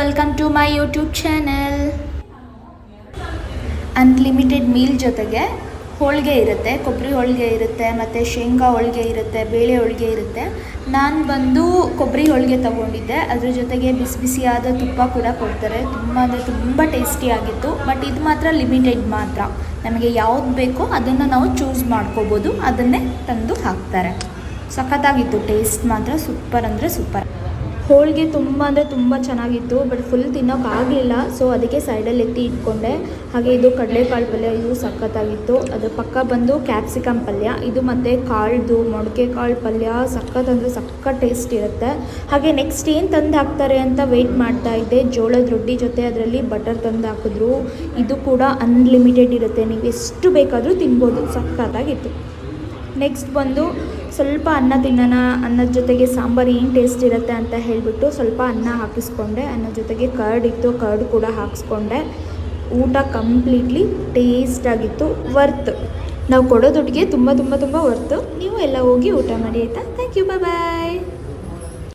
Welcome to my YouTube channel. Unlimited meal ಜೊತೆಗೆ ಹೋಳಿಗೆ ಇರುತ್ತೆ, ಕೊಬ್ಬರಿ ಹೋಳಿಗೆ ಇರುತ್ತೆ, ಮತ್ತು ಶೇಂಗಾ ಹೋಳಿಗೆ ಇರುತ್ತೆ, ಬೇಳೆ ಹೋಳಿಗೆ ಇರುತ್ತೆ. ನಾನು ಬಂದು ಕೊಬ್ಬರಿ ಹೋಳಿಗೆ ತೊಗೊಂಡಿದ್ದೆ. ಅದ್ರ ಜೊತೆಗೆ ಬಿಸಿ ಬಿಸಿಯಾದ ತುಪ್ಪ ಕೂಡ ಕೊಡ್ತಾರೆ. ತುಂಬ ಅಂದರೆ ತುಂಬ ಟೇಸ್ಟಿಯಾಗಿತ್ತು. ಬಟ್ ಇದು ಮಾತ್ರ ಲಿಮಿಟೆಡ್ ಮಾತ್ರ. ನಮಗೆ ಯಾವ್ದು ಬೇಕೋ ಅದನ್ನು ನಾವು ಚೂಸ್ ಮಾಡ್ಕೋಬೋದು, ಅದನ್ನೇ ತಂದು ಹಾಕ್ತಾರೆ. ಸಖತ್ತಾಗಿತ್ತು. ಟೇಸ್ಟ್ ಮಾತ್ರ ಸೂಪರ್ ಅಂದರೆ ಸೂಪರ್. ಹೋಳಿಗೆ ತುಂಬ ಅಂದರೆ ತುಂಬ ಚೆನ್ನಾಗಿತ್ತು. ಬಟ್ ಫುಲ್ ತಿನ್ನೋಕ್ಕಾಗಲಿಲ್ಲ, ಸೊ ಅದಕ್ಕೆ ಸೈಡಲ್ಲಿ ಎತ್ತಿ ಇಟ್ಕೊಂಡೆ. ಹಾಗೆ ಇದು ಕಡಲೆಕಾಳು ಪಲ್ಯ, ಇದು ಸಖತ್ತಾಗಿತ್ತು. ಅದ್ರ ಪಕ್ಕ ಬಂದು ಕ್ಯಾಪ್ಸಿಕಮ್ ಪಲ್ಯ, ಇದು ಮತ್ತು ಕಾಳ್ದು ಮೊಳಕೆ ಕಾಳು ಪಲ್ಯ ಸಖತ್ ಅಂದರೆ ಸಖತ್ ಟೇಸ್ಟ್ ಇರುತ್ತೆ. ಹಾಗೆ ನೆಕ್ಸ್ಟ್ ಏನು ತಂದು ಹಾಕ್ತಾರೆ ಅಂತ ವೆಯ್ಟ್ ಮಾಡ್ತಾ ಇದ್ದೆ. ಜೋಳದ ರೊಟ್ಟಿ ಜೊತೆ ಅದರಲ್ಲಿ ಬಟರ್ ತಂದು ಹಾಕಿದ್ರು. ಇದು ಕೂಡ ಅನ್ಲಿಮಿಟೆಡ್ ಇರುತ್ತೆ, ನೀವು ಎಷ್ಟು ಬೇಕಾದರೂ ತಿನ್ಬೋದು. ಸಖತ್ತಾಗಿತ್ತು. ನೆಕ್ಸ್ಟ್ ಬಂದು ಸ್ವಲ್ಪ ಅನ್ನ ತಿನ್ನೋಣ, ಅನ್ನದ ಜೊತೆಗೆ ಸಾಂಬಾರು ಏನು ಟೇಸ್ಟ್ ಇರುತ್ತೆ ಅಂತ ಹೇಳಿಬಿಟ್ಟು ಸ್ವಲ್ಪ ಅನ್ನ ಹಾಕಿಸ್ಕೊಂಡೆ. ಅನ್ನದ ಜೊತೆಗೆ ಕರ್ಡ್ ಇತ್ತು, ಕರ್ಡ್ ಕೂಡ ಹಾಕಿಸ್ಕೊಂಡೆ. ಊಟ ಕಂಪ್ಲೀಟ್ಲಿ ಟೇಸ್ಟಾಗಿತ್ತು. ವರ್ತ್. ನಾವು ಕೊಡೋ ದುಡ್ಡಿಗೆ ತುಂಬ ತುಂಬ ತುಂಬ ವರ್ತು. ನೀವು ಎಲ್ಲ ಹೋಗಿ ಊಟ ಮಾಡಿ ಆಯಿತಾ. Thank you, bye.